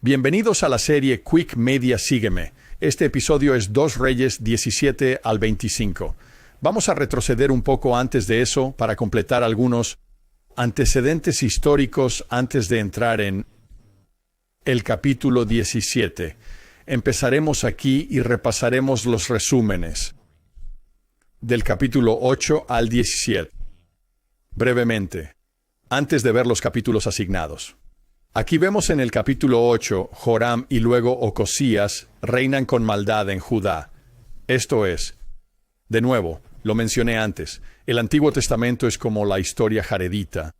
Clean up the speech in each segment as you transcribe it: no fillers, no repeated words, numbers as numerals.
Bienvenidos a la serie Quick Media Sígueme. Este episodio es 2 Reyes 17 al 25. Vamos a retroceder un poco antes de eso para completar algunos antecedentes históricos antes de entrar en el capítulo 17. Empezaremos aquí y repasaremos los resúmenes del capítulo 8 al 17. Brevemente, antes de ver los capítulos asignados. Aquí vemos en el capítulo 8, Joram y luego Ocosías reinan con maldad en Judá. Esto es, de nuevo, lo mencioné antes, el Antiguo Testamento es como la historia jaredita,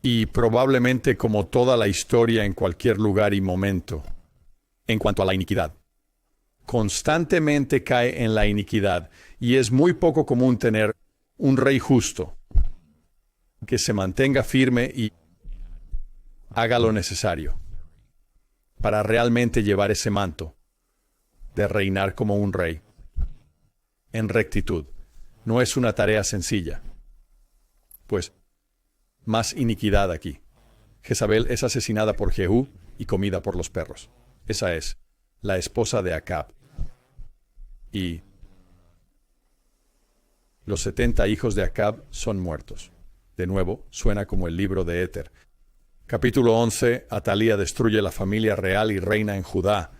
y probablemente como toda la historia en cualquier lugar y momento, en cuanto a la iniquidad. Constantemente cae en la iniquidad, y es muy poco común tener un rey justo, que se mantenga firme y haga lo necesario para realmente llevar ese manto de reinar como un rey en rectitud. No es una tarea sencilla. Pues, más iniquidad aquí. Jezabel es asesinada por Jehú y comida por los perros. Esa es la esposa de Acab. Y los 70 hijos de Acab son muertos. De nuevo, suena como el libro de Éter. Capítulo 11, Atalía destruye la familia real y reina en Judá.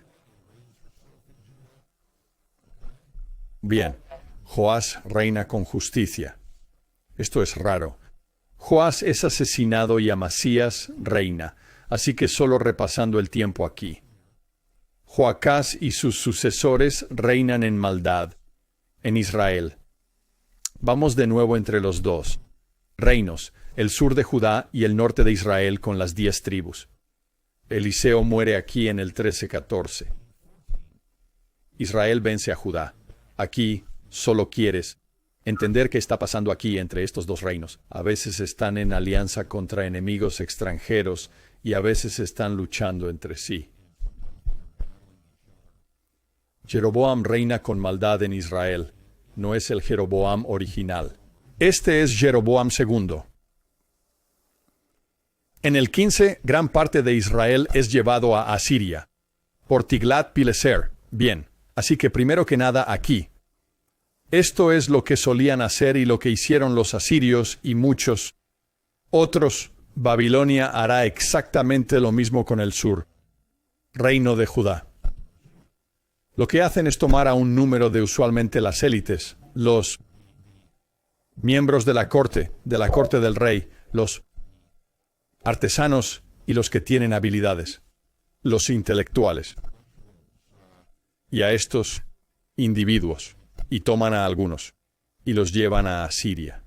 Bien, Joás reina con justicia. Esto es raro. Joás es asesinado y Amasías reina, así que solo repasando el tiempo aquí. Joacás y sus sucesores reinan en maldad en Israel. Vamos de nuevo entre los dos. Reinos, el sur de Judá y el norte de Israel con las 10 tribus. Eliseo muere aquí en el 13:14. Israel vence a Judá. Aquí solo quieres entender qué está pasando aquí entre estos dos reinos. A veces están en alianza contra enemigos extranjeros y a veces están luchando entre sí. Jeroboam reina con maldad en Israel. No es el Jeroboam original. Este es Jeroboam II. En el 15, gran parte de Israel es llevado a Asiria, por Tiglat-Pileser. Bien, así que primero que nada aquí. Esto es lo que solían hacer y lo que hicieron los asirios y muchos otros. Babilonia hará exactamente lo mismo con el sur, reino de Judá. Lo que hacen es tomar a un número de usualmente las élites, los miembros de la corte del rey, los artesanos y los que tienen habilidades, los intelectuales, y a estos individuos, y toman a algunos, y los llevan a Asiria.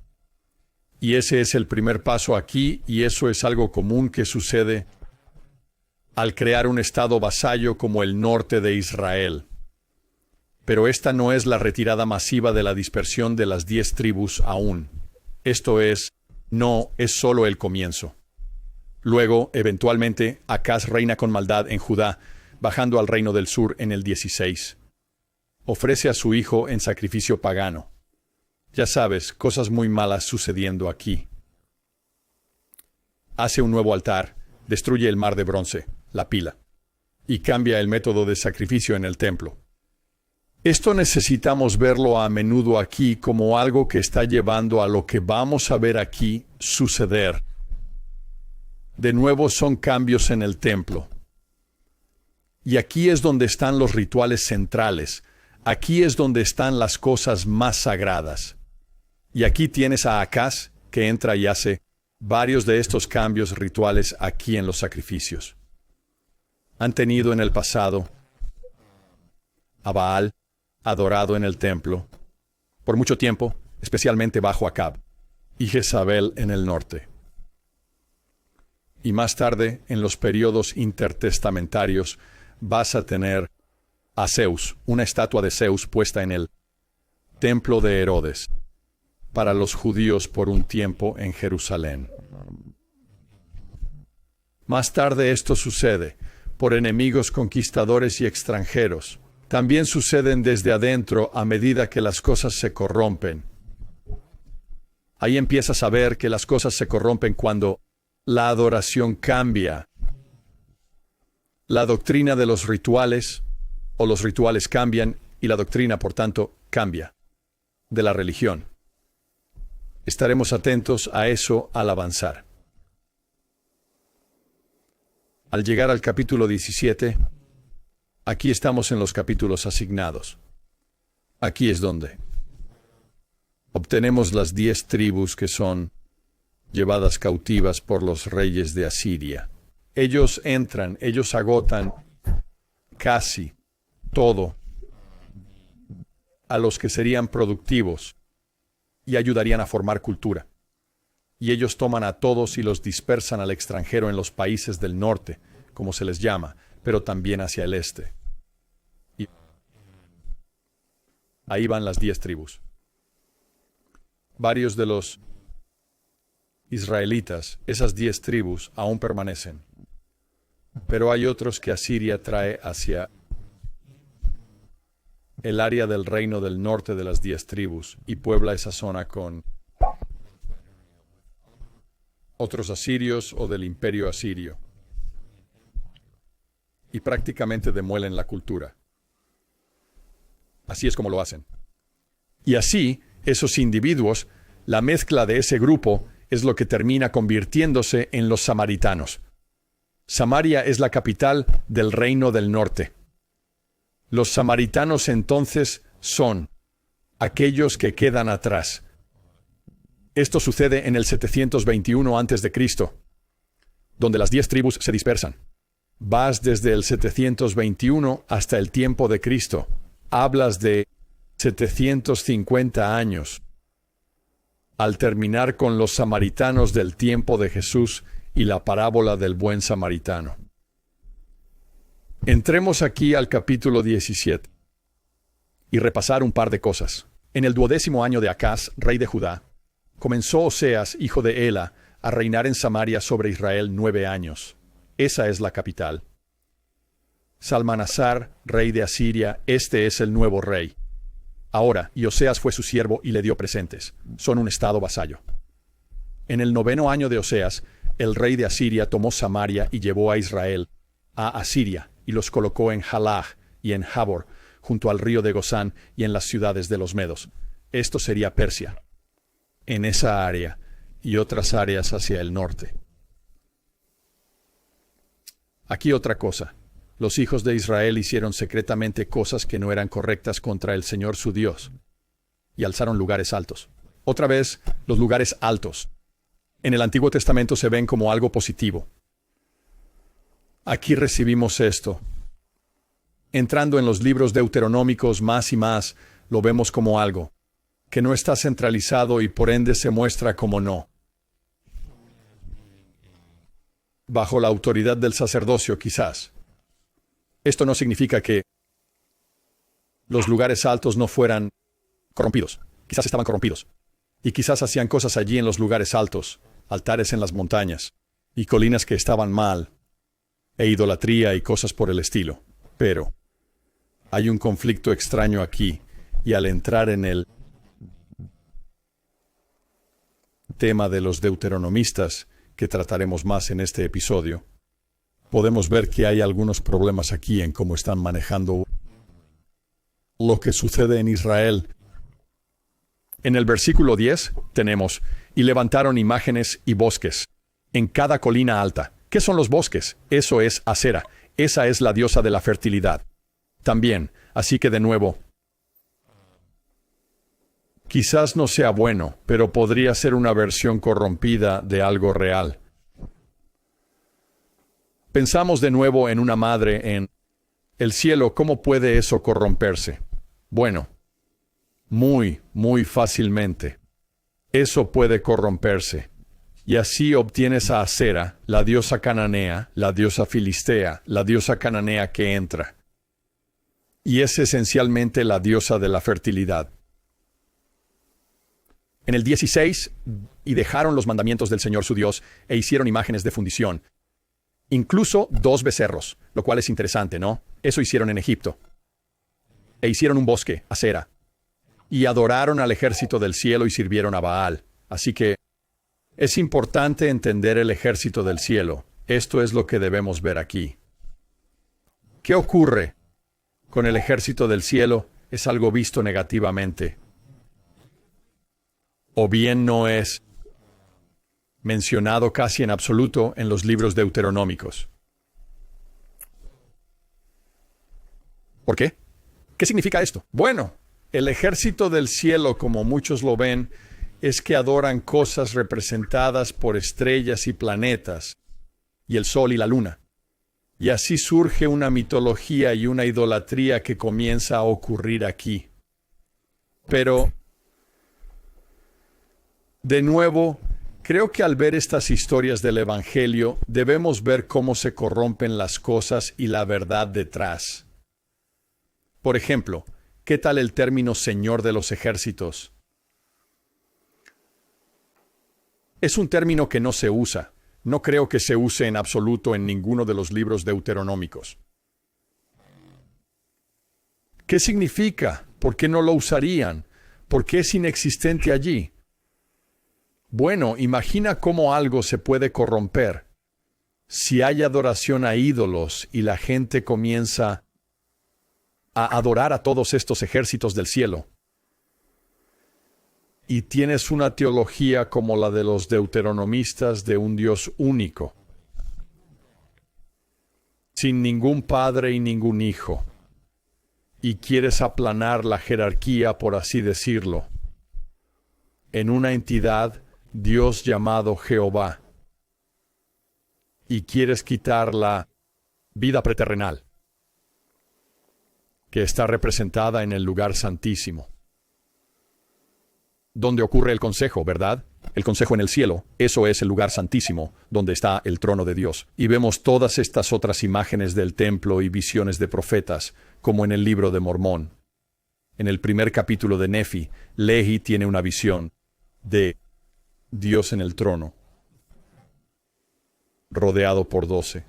Y ese es el primer paso aquí, y eso es algo común que sucede al crear un estado vasallo como el norte de Israel. Pero esta no es la retirada masiva de la dispersión de las 10 tribus aún. No es solo el comienzo. Luego, eventualmente, Acaz reina con maldad en Judá, bajando al reino del sur en el 16. Ofrece a su hijo en sacrificio pagano. Ya sabes, cosas muy malas sucediendo aquí. Hace un nuevo altar, destruye el mar de bronce, la pila, y cambia el método de sacrificio en el templo. Esto necesitamos verlo a menudo aquí como algo que está llevando a lo que vamos a ver aquí suceder. De nuevo son cambios en el templo. Y aquí es donde están los rituales centrales. Aquí es donde están las cosas más sagradas. Y aquí tienes a Acaz, que entra y hace varios de estos cambios rituales aquí en los sacrificios. Han tenido en el pasado a Baal, adorado en el templo, por mucho tiempo, especialmente bajo Acab, y Jezabel en el norte. Y más tarde, en los periodos intertestamentarios, vas a tener a Zeus, una estatua de Zeus puesta en el templo de Herodes, para los judíos por un tiempo en Jerusalén. Más tarde esto sucede por enemigos conquistadores y extranjeros. También suceden desde adentro a medida que las cosas se corrompen. Ahí empiezas a ver que las cosas se corrompen cuando la adoración cambia La doctrina de los rituales, o los rituales cambian, y la doctrina, por tanto, cambia, de la religión. Estaremos atentos a eso al avanzar. Al llegar al capítulo 17, aquí estamos en los capítulos asignados. Aquí es donde obtenemos las 10 tribus que son llevadas cautivas por los reyes de Asiria. Ellos entran, ellos agotan casi todo a los que serían productivos y ayudarían a formar cultura. Y ellos toman a todos y los dispersan al extranjero en los países del norte, como se les llama, pero también hacia el este. Y ahí van las 10 tribus. Varios de los israelitas, esas 10 tribus, aún permanecen. Pero hay otros que Asiria trae hacia el área del reino del norte de las 10 tribus y puebla esa zona con otros asirios o del imperio asirio. Y prácticamente demuelen la cultura. Así es como lo hacen. Y así, esos individuos, la mezcla de ese grupo es lo que termina convirtiéndose en los samaritanos. Samaria es la capital del reino del norte. Los samaritanos entonces son aquellos que quedan atrás. Esto sucede en el 721 a.C., donde las 10 tribus se dispersan. Vas desde el 721 hasta el tiempo de Cristo. Hablas de 750 años. Al terminar con los samaritanos del tiempo de Jesús y la parábola del buen samaritano. Entremos aquí al capítulo 17 y repasar un par de cosas. En el 12º año de Acaz, rey de Judá, comenzó Oseas, hijo de Ela, a reinar en Samaria sobre Israel 9 años. Esa es la capital. Salmanasar, rey de Asiria, este es el nuevo rey. Ahora, y Oseas fue su siervo y le dio presentes. Son un estado vasallo. En el 9º año de Oseas, el rey de Asiria tomó Samaria y llevó a Israel a Asiria, y los colocó en Halaj y en Habor, junto al río de Gozán y en las ciudades de los medos. Esto sería Persia. En esa área y otras áreas hacia el norte. Aquí otra cosa. Los hijos de Israel hicieron secretamente cosas que no eran correctas contra el Señor su Dios, y alzaron lugares altos. Otra vez, los lugares altos. En el Antiguo Testamento se ven como algo positivo. Aquí recibimos esto. Entrando en los libros deuteronómicos más y más, lo vemos como algo que no está centralizado y por ende se muestra como no. Bajo la autoridad del sacerdocio, quizás. Esto no significa que los lugares altos no fueran corrompidos. Quizás estaban corrompidos. Y quizás hacían cosas allí en los lugares altos, altares en las montañas, y colinas que estaban mal, e idolatría y cosas por el estilo. Pero hay un conflicto extraño aquí, y al entrar en el tema de los deuteronomistas, que trataremos más en este episodio, podemos ver que hay algunos problemas aquí en cómo están manejando lo que sucede en Israel. En el versículo 10 tenemos, y levantaron imágenes y bosques en cada colina alta. ¿Qué son los bosques? Eso es Asera. Esa es la diosa de la fertilidad. También, así que de nuevo, quizás no sea bueno, pero podría ser una versión corrompida de algo real. Pensamos de nuevo en una madre en el cielo. ¿Cómo puede eso corromperse? Bueno, muy, muy fácilmente. Eso puede corromperse. Y así obtienes a Asera, la diosa cananea, la diosa filistea, la diosa cananea que entra. Y es esencialmente la diosa de la fertilidad. En el 16, y dejaron los mandamientos del Señor su Dios, e hicieron imágenes de fundición. Incluso 2 becerros, lo cual es interesante, ¿no? Eso hicieron en Egipto. E hicieron un bosque, Asera. Y adoraron al ejército del cielo y sirvieron a Baal. Así que es importante entender el ejército del cielo. Esto es lo que debemos ver aquí. ¿Qué ocurre con el ejército del cielo? Es algo visto negativamente. O bien no es mencionado casi en absoluto en los libros deuteronómicos. ¿Por qué? ¿Qué significa esto? Bueno, el ejército del cielo, como muchos lo ven, es que adoran cosas representadas por estrellas y planetas, y el sol y la luna. Y así surge una mitología y una idolatría que comienza a ocurrir aquí. Pero, de nuevo, creo que al ver estas historias del Evangelio, debemos ver cómo se corrompen las cosas y la verdad detrás. Por ejemplo, ¿qué tal el término Señor de los ejércitos? Es un término que no se usa. No creo que se use en absoluto en ninguno de los libros deuteronómicos. ¿Qué significa? ¿Por qué no lo usarían? ¿Por qué es inexistente allí? Bueno, imagina cómo algo se puede corromper. Si hay adoración a ídolos y la gente comienza a adorar a todos estos ejércitos del cielo, y tienes una teología como la de los deuteronomistas de un Dios único, sin ningún padre y ningún hijo, y quieres aplanar la jerarquía, por así decirlo, en una entidad, Dios llamado Jehová, y quieres quitar la vida preterrenal, que está representada en el lugar santísimo, donde ocurre el consejo, ¿verdad? El consejo en el cielo, eso es el lugar santísimo, donde está el trono de Dios. Y vemos todas estas otras imágenes del templo y visiones de profetas, como en el libro de Mormón. En el primer capítulo de Nefi, Lehi tiene una visión de Dios en el trono, rodeado por 12,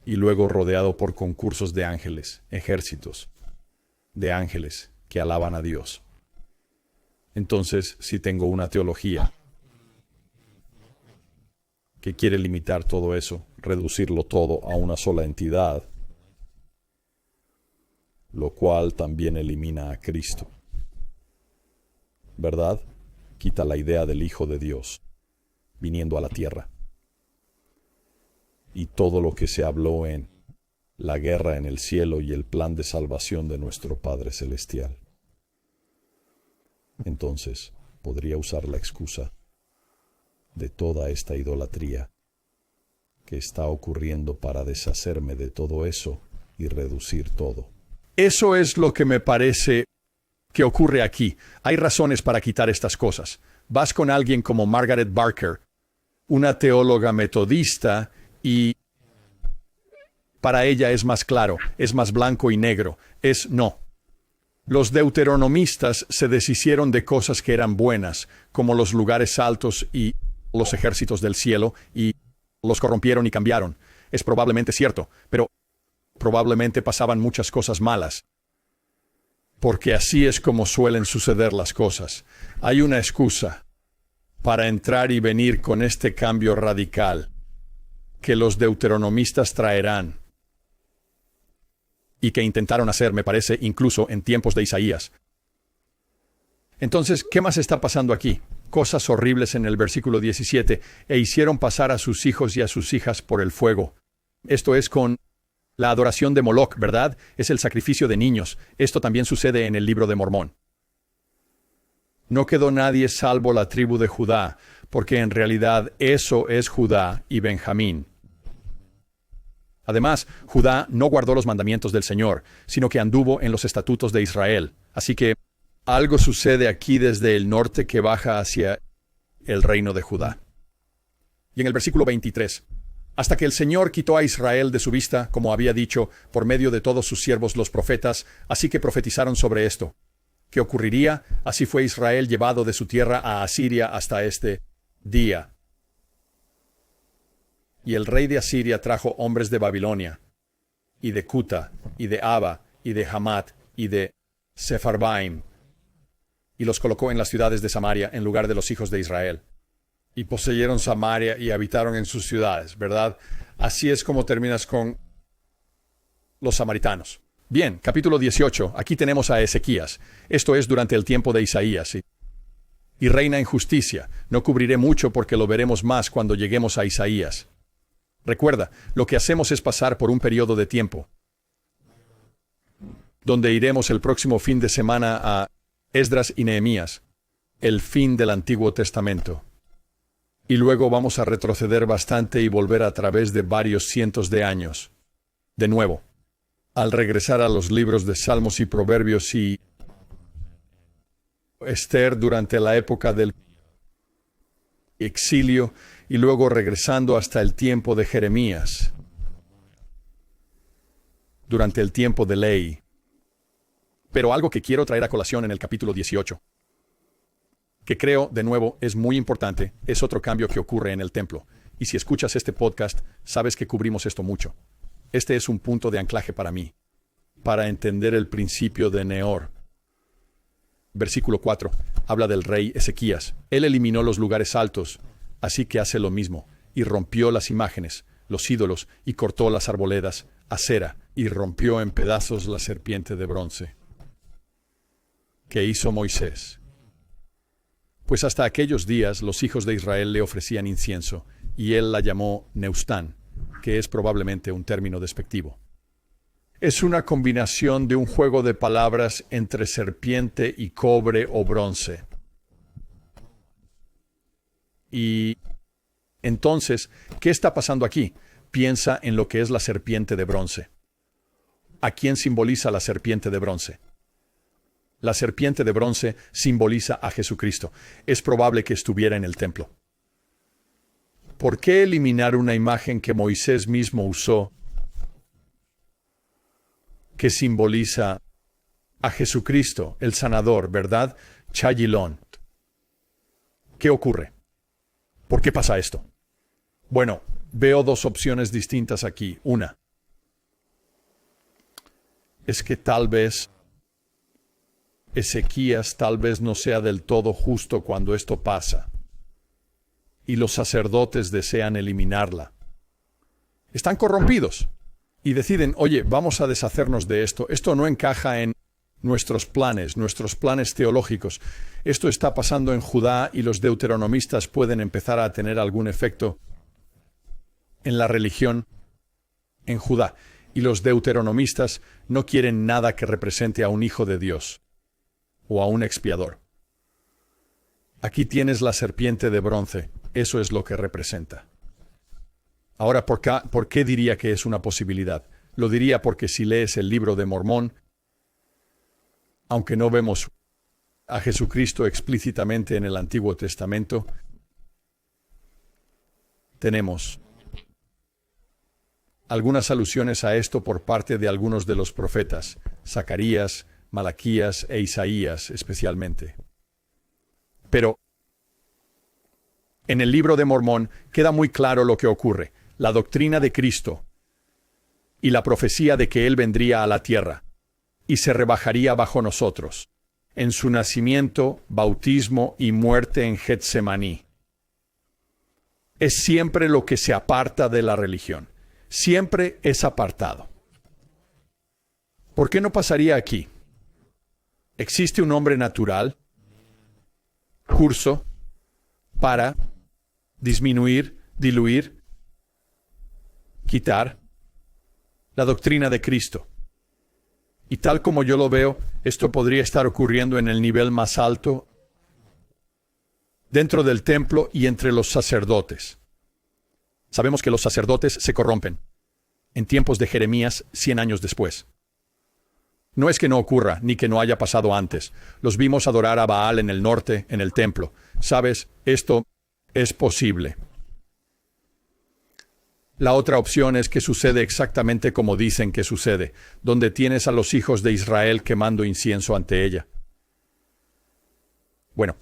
y luego rodeado por concursos de ángeles, ejércitos de ángeles que alaban a Dios. Entonces, si tengo una teología que quiere limitar todo eso, reducirlo todo a una sola entidad, lo cual también elimina a Cristo, ¿verdad? Quita la idea del Hijo de Dios viniendo a la tierra. Y todo lo que se habló en la guerra en el cielo y el plan de salvación de nuestro Padre Celestial. Entonces, podría usar la excusa de toda esta idolatría que está ocurriendo para deshacerme de todo eso y reducir todo. Eso es lo que me parece que ocurre aquí. Hay razones para quitar estas cosas. Vas con alguien como Margaret Barker, una teóloga metodista, y para ella es más claro, es más blanco y negro. Es no. Los deuteronomistas se deshicieron de cosas que eran buenas, como los lugares altos y los ejércitos del cielo, y los corrompieron y cambiaron. Es probablemente cierto, pero probablemente pasaban muchas cosas malas. Porque así es como suelen suceder las cosas. Hay una excusa para entrar y venir con este cambio radical que los deuteronomistas traerán, y que intentaron hacer, me parece, incluso en tiempos de Isaías. Entonces, ¿qué más está pasando aquí? Cosas horribles en el versículo 17, e hicieron pasar a sus hijos y a sus hijas por el fuego. Esto es con la adoración de Moloch, ¿verdad? Es el sacrificio de niños. Esto también sucede en el libro de Mormón. No quedó nadie salvo la tribu de Judá, porque en realidad eso es Judá y Benjamín. Además, Judá no guardó los mandamientos del Señor, sino que anduvo en los estatutos de Israel. Así que algo sucede aquí desde el norte que baja hacia el reino de Judá. Y en el versículo 23, hasta que el Señor quitó a Israel de su vista, como había dicho, por medio de todos sus siervos los profetas, así que profetizaron sobre esto. ¿Qué ocurriría? Así fue Israel llevado de su tierra a Asiria hasta este día. Y el rey de Asiria trajo hombres de Babilonia, y de Cuta, y de Aba, y de Hamat, y de Sepharvaim, y los colocó en las ciudades de Samaria en lugar de los hijos de Israel. Y poseyeron Samaria y habitaron en sus ciudades, ¿verdad? Así es como terminas con los samaritanos. Bien, capítulo 18. Aquí tenemos a Ezequías. Esto es durante el tiempo de Isaías. Y reina en justicia. No cubriré mucho porque lo veremos más cuando lleguemos a Isaías. Recuerda, lo que hacemos es pasar por un periodo de tiempo, donde iremos el próximo fin de semana a Esdras y Nehemías, el fin del Antiguo Testamento. Y luego vamos a retroceder bastante y volver a través de varios cientos de años. De nuevo, al regresar a los libros de Salmos y Proverbios y Esther durante la época del exilio y luego regresando hasta el tiempo de Jeremías, durante el tiempo de ley. Pero algo que quiero traer a colación en el capítulo 18, que creo, de nuevo, es muy importante, es otro cambio que ocurre en el templo. Y si escuchas este podcast, sabes que cubrimos esto mucho. Este es un punto de anclaje para mí, para entender el principio de Neor. Versículo 4, habla del rey Ezequías. Él eliminó los lugares altos, así que hace lo mismo, y rompió las imágenes, los ídolos, y cortó las arboledas, acera, y rompió en pedazos la serpiente de bronce. ¿Qué hizo Moisés? Pues hasta aquellos días los hijos de Israel le ofrecían incienso, y él la llamó Neustán, que es probablemente un término despectivo. Es una combinación de un juego de palabras entre serpiente y cobre o bronce. Y entonces, ¿qué está pasando aquí? Piensa en lo que es la serpiente de bronce. ¿A quién simboliza la serpiente de bronce? La serpiente de bronce simboliza a Jesucristo. Es probable que estuviera en el templo. ¿Por qué eliminar una imagen que Moisés mismo usó, que simboliza a Jesucristo, el sanador, verdad? Chayilón. ¿Qué ocurre? ¿Por qué pasa esto? Bueno, veo dos opciones distintas aquí. Una es que tal vez Ezequías tal vez no sea del todo justo cuando esto pasa, y los sacerdotes desean eliminarla. Están corrompidos y deciden, oye, vamos a deshacernos de esto. Esto no encaja en nuestros planes teológicos. Esto está pasando en Judá y los deuteronomistas pueden empezar a tener algún efecto en la religión en Judá. Y los deuteronomistas no quieren nada que represente a un hijo de Dios o a un expiador. Aquí tienes la serpiente de bronce. Eso es lo que representa. Ahora, ¿por qué diría que es una posibilidad? Lo diría porque si lees el libro de Mormón, aunque no vemos a Jesucristo explícitamente en el Antiguo Testamento, tenemos algunas alusiones a esto por parte de algunos de los profetas, Zacarías, Malaquías e Isaías especialmente. Pero en el libro de Mormón queda muy claro lo que ocurre, la doctrina de Cristo y la profecía de que Él vendría a la tierra y se rebajaría bajo nosotros, en su nacimiento, bautismo y muerte en Getsemaní. Es siempre lo que se aparta de la religión. Siempre es apartado. ¿Por qué no pasaría aquí? ¿Existe un hombre natural, curso, para disminuir, diluir, quitar la doctrina de Cristo? Y tal como yo lo veo, esto podría estar ocurriendo en el nivel más alto, dentro del templo y entre los sacerdotes. Sabemos que los sacerdotes se corrompen en tiempos de Jeremías 100 años después. No es que no ocurra, ni que no haya pasado antes. Los vimos adorar a Baal en el norte, en el templo. ¿Sabes? Esto es posible. La otra opción es que sucede exactamente como dicen que sucede, donde tienes a los hijos de Israel quemando incienso ante ella. Bueno,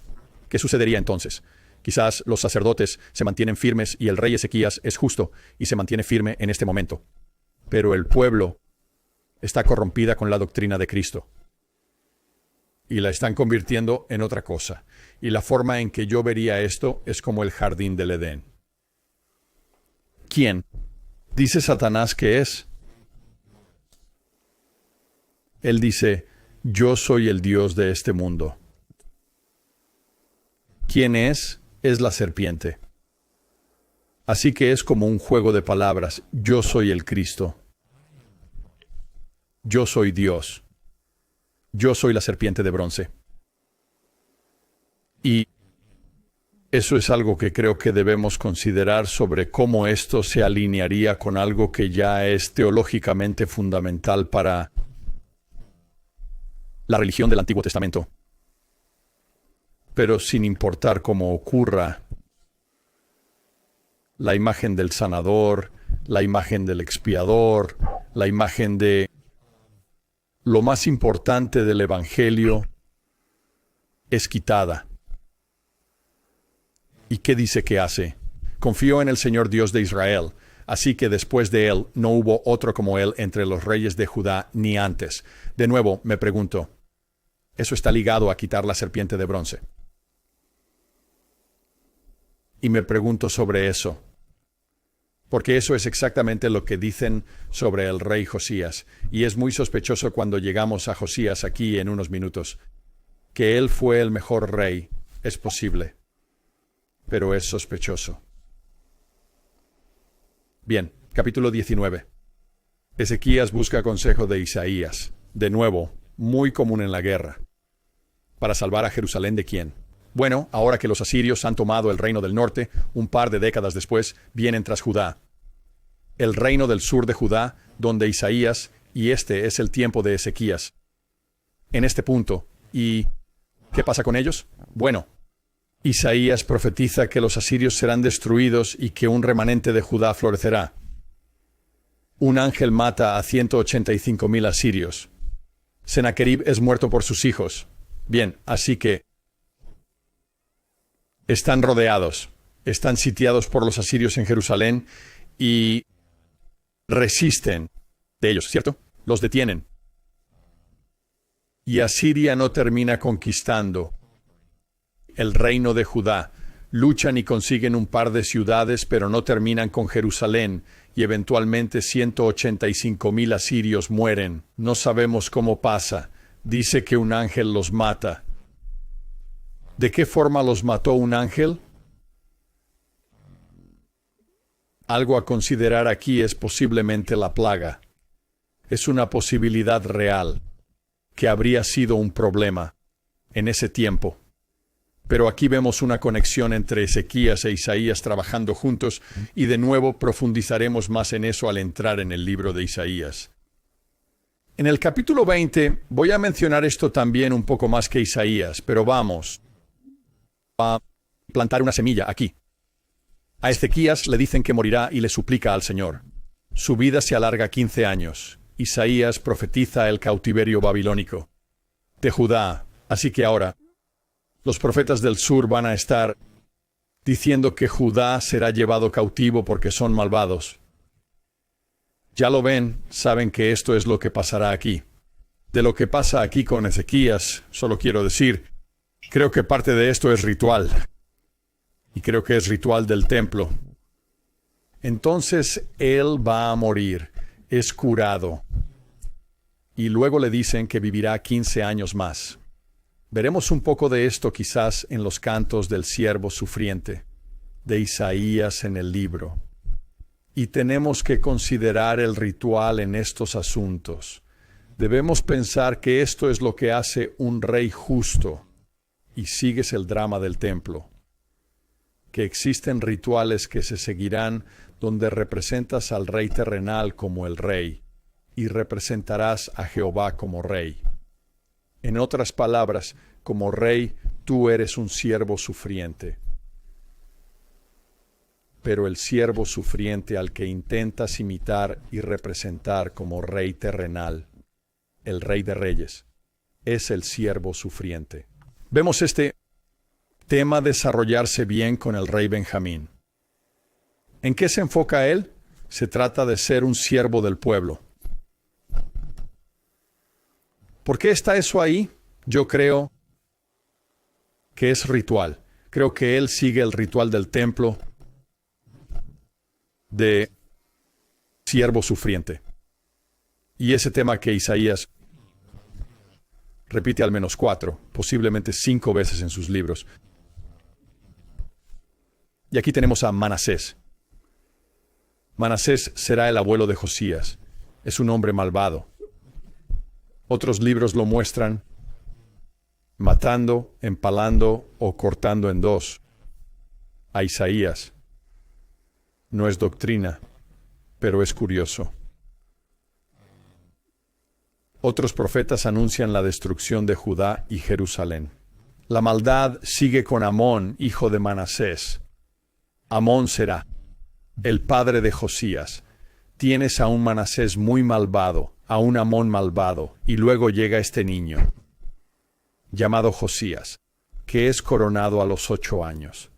¿qué sucedería entonces? Quizás los sacerdotes se mantienen firmes y el rey Ezequías es justo y se mantiene firme en este momento. Pero el pueblo está corrompida con la doctrina de Cristo. Y la están convirtiendo en otra cosa. Y la forma en que yo vería esto es como el jardín del Edén. ¿Quién dice Satanás que es? Él dice, yo soy el Dios de este mundo. ¿Quién es? Es la serpiente. Así que es como un juego de palabras. Yo soy el Cristo. Yo soy Dios. Yo soy la serpiente de bronce. Y eso es algo que creo que debemos considerar sobre cómo esto se alinearía con algo que ya es teológicamente fundamental para la religión del Antiguo Testamento. Pero sin importar cómo ocurra, la imagen del sanador, la imagen del expiador, la imagen de lo más importante del Evangelio es quitada. ¿Y qué dice que hace? Confió en el Señor Dios de Israel, así que después de él no hubo otro como él entre los reyes de Judá ni antes. De nuevo, me pregunto, ¿eso está ligado a quitar la serpiente de bronce? Y me pregunto sobre eso, porque eso es exactamente lo que dicen sobre el rey Josías, y es muy sospechoso cuando llegamos a Josías aquí en unos minutos. Que él fue el mejor rey, es posible, pero es sospechoso. Bien, capítulo 19. Ezequías busca consejo de Isaías, de nuevo, muy común en la guerra. ¿Para salvar a Jerusalén de quién? Bueno, ahora que los asirios han tomado el reino del norte, un par de décadas después, vienen tras Judá. El reino del sur de Judá, donde Isaías, y este es el tiempo de Ezequías. En este punto, ¿y qué pasa con ellos? Bueno, Isaías profetiza que los asirios serán destruidos y que un remanente de Judá florecerá. Un ángel mata a 185,000 asirios. Sennacherib es muerto por sus hijos. Bien, así que están rodeados, están sitiados por los asirios en Jerusalén y resisten de ellos, ¿cierto? Los detienen. Y Asiria no termina conquistando el reino de Judá. Luchan y consiguen un par de ciudades, pero no terminan con Jerusalén, y eventualmente 185,000 asirios mueren. No sabemos cómo pasa. Dice que un ángel los mata. ¿De qué forma los mató un ángel? Algo a considerar aquí es posiblemente la plaga. Es una posibilidad real, que habría sido un problema en ese tiempo. Pero aquí vemos una conexión entre Ezequías e Isaías trabajando juntos, y de nuevo profundizaremos más en eso al entrar en el libro de Isaías. En el capítulo 20 voy a mencionar esto también un poco más que Isaías, pero vamos a plantar una semilla aquí. A Ezequías le dicen que morirá y le suplica al Señor. Su vida se alarga 15 años. Isaías profetiza el cautiverio babilónico de Judá. Así que ahora, los profetas del sur van a estar diciendo que Judá será llevado cautivo porque son malvados. Ya lo ven, saben que esto es lo que pasará aquí. De lo que pasa aquí con Ezequías, solo quiero decir, creo que parte de esto es ritual. Y creo que es ritual del templo. Entonces él va a morir, es curado. Y luego le dicen que vivirá 15 años más. Veremos un poco de esto quizás en los cantos del siervo sufriente, de Isaías en el libro. Y tenemos que considerar el ritual en estos asuntos. Debemos pensar que esto es lo que hace un rey justo. Y sigues el drama del templo. Que existen rituales que se seguirán donde representas al rey terrenal como el rey, y representarás a Jehová como rey. En otras palabras, como rey, tú eres un siervo sufriente. Pero el siervo sufriente al que intentas imitar y representar como rey terrenal, el rey de reyes, es el siervo sufriente. Vemos este tema desarrollarse bien con el rey Benjamín. ¿En qué se enfoca él? Se trata de ser un siervo del pueblo. ¿Por qué está eso ahí? Yo creo que es ritual. Creo que él sigue el ritual del templo de siervo sufriente. Y ese tema que Isaías repite al menos 4, posiblemente 5 veces en sus libros. Y aquí tenemos a Manasés. Manasés será el abuelo de Josías. Es un hombre malvado. Otros libros lo muestran matando, empalando o cortando en dos a Isaías. No es doctrina, pero es curioso. Otros profetas anuncian la destrucción de Judá y Jerusalén. La maldad sigue con Amón, hijo de Manasés. Amón será el padre de Josías. Tienes a un Manasés muy malvado, a un Amón malvado, y luego llega este niño, llamado Josías, que es coronado a los 8 años.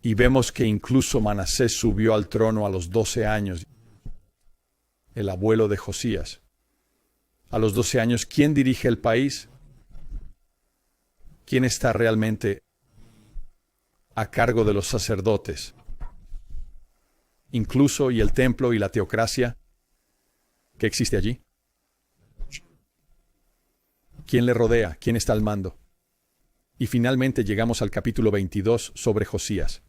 Y vemos que incluso Manasés subió al trono a los 12 años, el abuelo de Josías. A los 12 años, ¿quién dirige el país? ¿Quién está realmente a cargo de los sacerdotes? Incluso y el templo y la teocracia que existe allí. ¿Quién le rodea? ¿Quién está al mando? Y finalmente llegamos al capítulo 22 sobre Josías.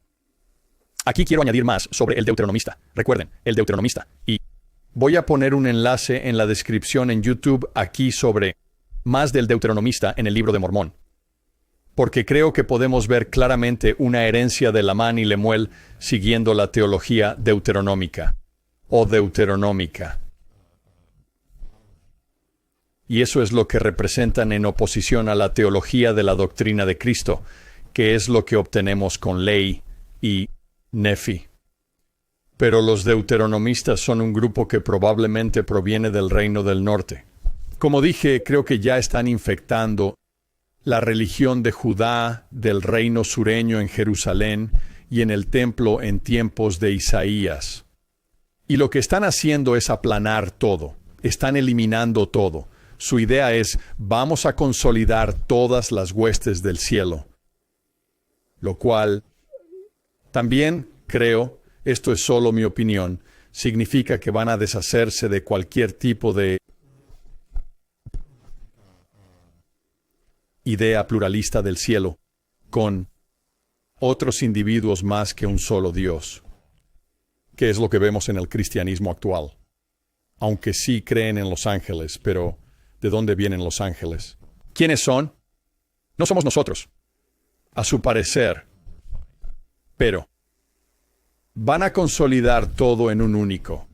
Aquí quiero añadir más sobre el deuteronomista. Recuerden, el deuteronomista. Y voy a poner un enlace en la descripción en YouTube aquí sobre más del deuteronomista en el libro de Mormón. Porque creo que podemos ver claramente una herencia de Lamán y Lemuel siguiendo la teología deuteronómica o deuteronómica. Y eso es lo que representan en oposición a la teología de la doctrina de Cristo, que es lo que obtenemos con Ley y Nefi. Pero los deuteronomistas son un grupo que probablemente proviene del reino del norte. Como dije, creo que ya están infectando la religión de Judá, del reino sureño en Jerusalén y en el templo en tiempos de Isaías. Y lo que están haciendo es aplanar todo, están eliminando todo. Su idea es, vamos a consolidar todas las huestes del cielo. Lo cual, también creo, esto es solo mi opinión, significa que van a deshacerse de cualquier tipo de idea pluralista del cielo, con otros individuos más que un solo Dios, que es lo que vemos en el cristianismo actual. Aunque sí creen en los ángeles, pero ¿de dónde vienen los ángeles? ¿Quiénes son? No somos nosotros, a su parecer, pero van a consolidar todo en un único,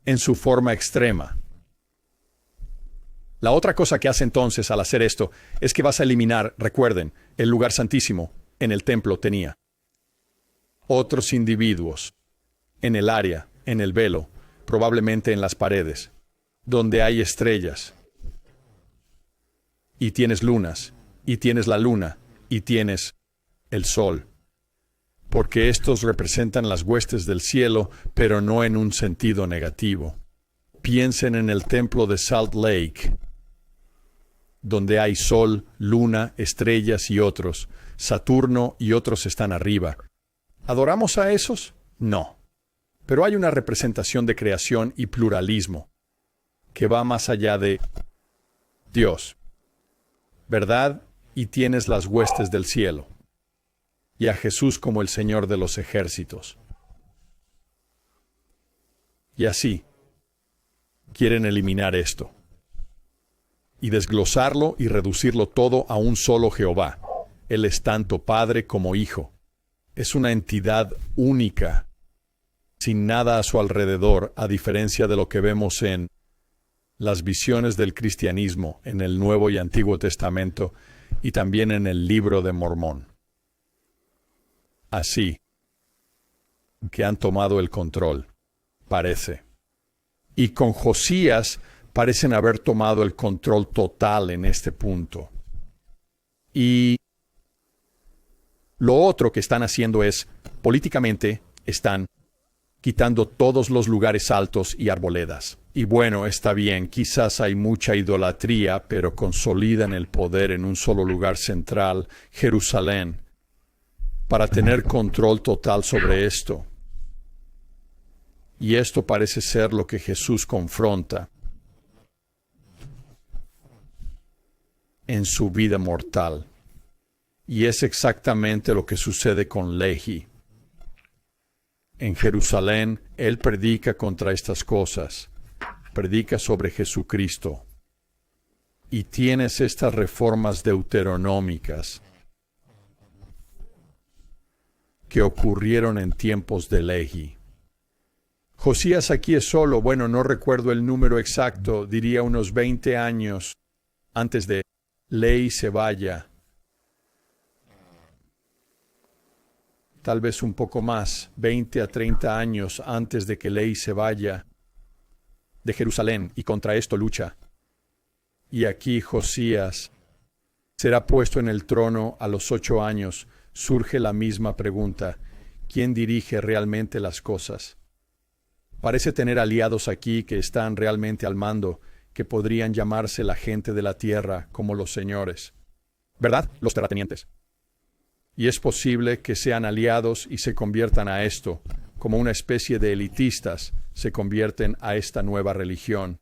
en su forma extrema. La otra cosa que hace entonces al hacer esto es que vas a eliminar, recuerden, el lugar santísimo en el templo tenía otros individuos en el área, en el velo, probablemente en las paredes, donde hay estrellas, y tienes lunas, y tienes la luna, y tienes el sol, porque estos representan las huestes del cielo, pero no en un sentido negativo. Piensen en el templo de Salt Lake, donde hay sol, luna, estrellas y otros. Saturno y otros están arriba. ¿Adoramos a esos? No. Pero hay una representación de creación y pluralismo que va más allá de Dios, ¿verdad? Y tienes las huestes del cielo y a Jesús como el Señor de los ejércitos. Y así, quieren eliminar esto y desglosarlo y reducirlo todo a un solo Jehová. Él es tanto Padre como Hijo. Es una entidad única, sin nada a su alrededor, a diferencia de lo que vemos en las visiones del cristianismo en el Nuevo y Antiguo Testamento y también en el Libro de Mormón. Así que han tomado el control, parece. Y con Josías parecen haber tomado el control total en este punto. Y lo otro que están haciendo es, políticamente, están quitando todos los lugares altos y arboledas. Y bueno, está bien, quizás hay mucha idolatría, pero consolidan el poder en un solo lugar central, Jerusalén, para tener control total sobre esto. Y esto parece ser lo que Jesús confronta. en su vida mortal. Y es exactamente lo que sucede con Lehi. En Jerusalén, él predica contra estas cosas. Predica sobre Jesucristo. Y tienes estas reformas deuteronómicas que ocurrieron en tiempos de Lehi. Josías aquí es solo, bueno, no recuerdo el número exacto, diría unos 20 años antes de Lehi se vaya. Tal vez un poco más, 20 a 30 años antes de que Lehi se vaya de Jerusalén y contra esto lucha. Y aquí Josías será puesto en el trono a los 8 años. Surge la misma pregunta: ¿quién dirige realmente las cosas? Parece tener aliados aquí que están realmente al mando, que podrían llamarse la gente de la tierra como los señores. ¿Verdad? Los terratenientes. Y es posible que sean aliados y se conviertan a esto, como una especie de elitistas, se convierten a esta nueva religión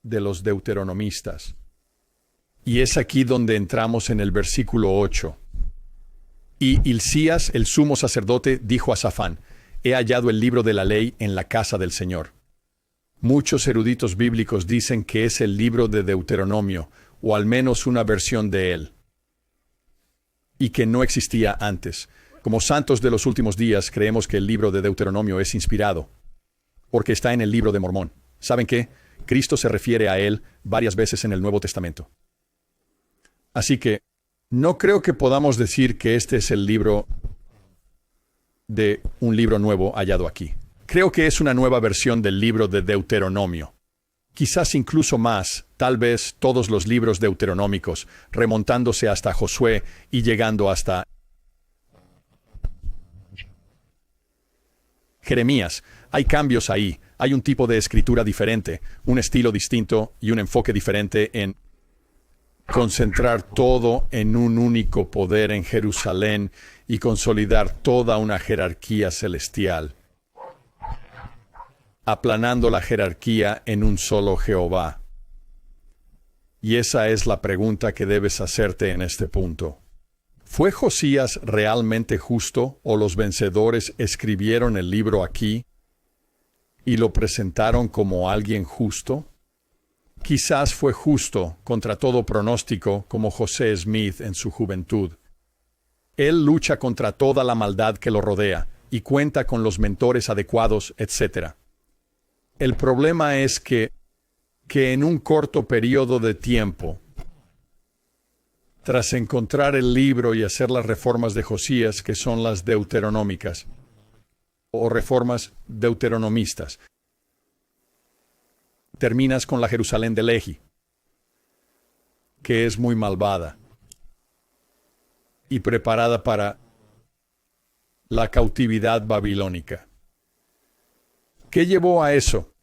de los deuteronomistas. Y es aquí donde entramos en el versículo 8. Y Hilcías, el sumo sacerdote, dijo a Safán: he hallado el libro de la ley en la casa del Señor. Muchos eruditos bíblicos dicen que es el libro de Deuteronomio, o al menos una versión de él, y que no existía antes. Como santos de los últimos días, creemos que el libro de Deuteronomio es inspirado, porque está en el libro de Mormón. ¿Saben qué? Cristo se refiere a él varias veces en el Nuevo Testamento. Así que no creo que podamos decir que este es el libro de un libro nuevo hallado aquí. Creo que es una nueva versión del libro de Deuteronomio. Quizás incluso más, tal vez todos los libros deuteronómicos, remontándose hasta Josué y llegando hasta Jeremías. Hay cambios ahí, hay un tipo de escritura diferente, un estilo distinto y un enfoque diferente en concentrar todo en un único poder en Jerusalén y consolidar toda una jerarquía celestial, aplanando la jerarquía en un solo Jehová. Y esa es la pregunta que debes hacerte en este punto. ¿Fue Josías realmente justo o los vencedores escribieron el libro aquí y lo presentaron como alguien justo? Quizás fue justo, contra todo pronóstico, como José Smith en su juventud. Él lucha contra toda la maldad que lo rodea y cuenta con los mentores adecuados, etc. El problema es que en un corto periodo de tiempo, tras encontrar el libro y hacer las reformas de Josías, que son las deuteronómicas, o reformas deuteronomistas, terminas con la Jerusalén de Lehi, que es muy malvada y preparada para la cautividad babilónica. ¿Qué llevó a eso?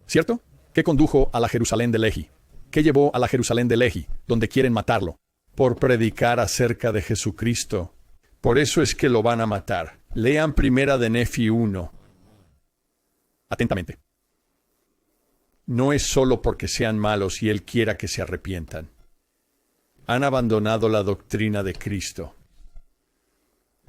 ¿Cierto? ¿Qué condujo a la Jerusalén de Lehi? ¿Qué llevó a la Jerusalén de Lehi, donde quieren matarlo? Por predicar acerca de Jesucristo. Por eso es que lo van a matar. Lean Primera de Nefi 1. Atentamente. No es solo porque sean malos y Él quiera que se arrepientan. Han abandonado la doctrina de Cristo.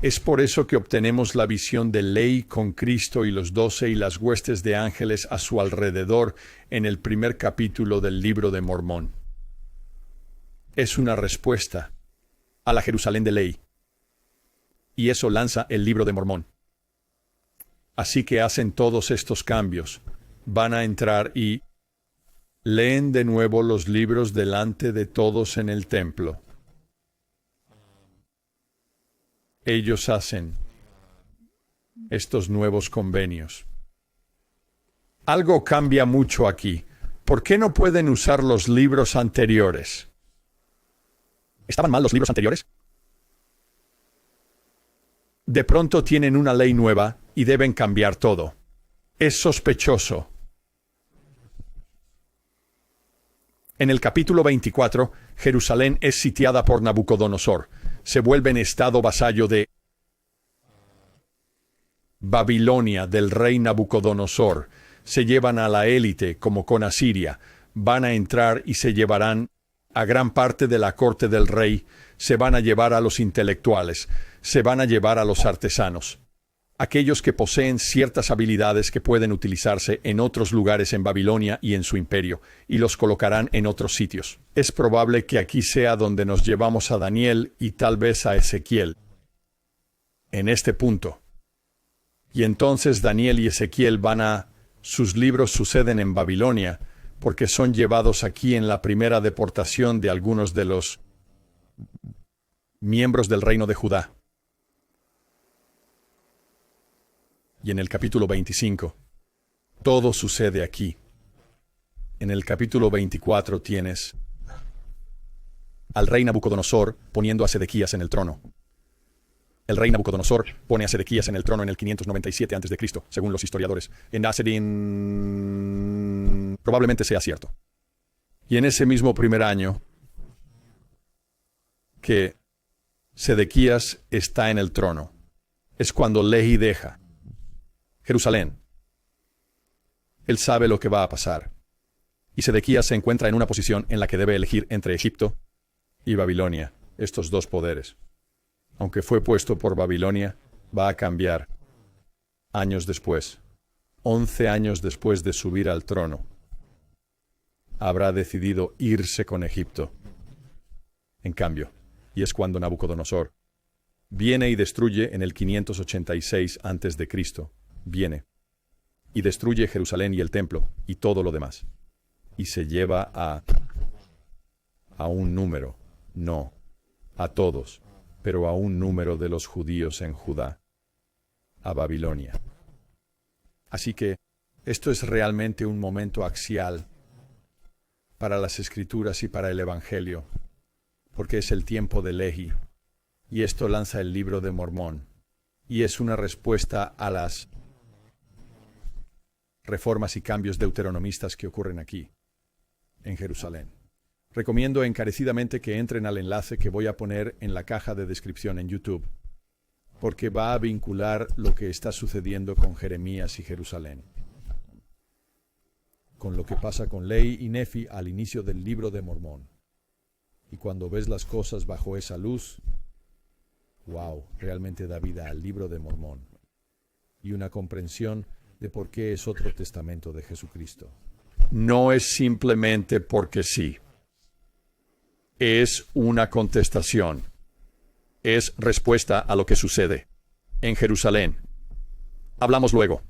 Es por eso que obtenemos la visión de Lehi con Cristo y los 12 y las huestes de ángeles a su alrededor en el primer capítulo del libro de Mormón. Es una respuesta a la Jerusalén de Lehi. Y eso lanza el libro de Mormón. Así que hacen todos estos cambios. Van a entrar y leen de nuevo los libros delante de todos en el templo. Ellos hacen estos nuevos convenios. Algo cambia mucho aquí. ¿Por qué no pueden usar los libros anteriores? ¿Estaban mal los libros anteriores? De pronto tienen una ley nueva y deben cambiar todo. Es sospechoso. En el capítulo 24, Jerusalén es sitiada por Nabucodonosor. Se vuelve en estado vasallo de Babilonia, del rey Nabucodonosor. Se llevan a la élite, como con Asiria. Van a entrar y se llevarán A gran parte de la corte del rey se van a llevar a los intelectuales, se van a llevar a los artesanos, aquellos que poseen ciertas habilidades que pueden utilizarse en otros lugares en Babilonia y en su imperio, y los colocarán en otros sitios. Es probable que aquí sea donde nos llevamos a Daniel y tal vez a Ezequiel. En este punto. Y entonces Daniel y Ezequiel sus libros suceden en Babilonia, porque son llevados aquí en la primera deportación de algunos de los miembros del reino de Judá. Y en el capítulo 25, todo sucede aquí. En el capítulo 24 tienes al rey Nabucodonosor poniendo a Sedequías en el trono. El rey Nabucodonosor pone a Sedequías en el trono en el 597 a.C., según los historiadores. En Asedin probablemente sea cierto. Y en ese mismo primer año que Sedequías está en el trono, es cuando Lehi deja Jerusalén. Él sabe lo que va a pasar. Y Sedequías se encuentra en una posición en la que debe elegir entre Egipto y Babilonia, estos dos poderes. Aunque fue puesto por Babilonia, va a cambiar años después. 11 años después de subir al trono, habrá decidido irse con Egipto. En cambio, y es cuando Nabucodonosor viene y destruye en el 586 a.C., viene y destruye Jerusalén y el templo y todo lo demás. Y se lleva a un número, no a todos, pero a un número de los judíos en Judá, a Babilonia. Así que esto es realmente un momento axial para las Escrituras y para el Evangelio, porque es el tiempo de Lehi, y esto lanza el libro de Mormón, y es una respuesta a las reformas y cambios deuteronomistas que ocurren aquí, en Jerusalén. Recomiendo encarecidamente que entren al enlace que voy a poner en la caja de descripción en YouTube, porque va a vincular lo que está sucediendo con Jeremías y Jerusalén, con lo que pasa con Lehi y Nefi al inicio del libro de Mormón. Y cuando ves las cosas bajo esa luz, wow, realmente da vida al libro de Mormón y una comprensión de por qué es otro testamento de Jesucristo. No es simplemente porque sí. Es una contestación. Es respuesta a lo que sucede en Jerusalén. Hablamos luego.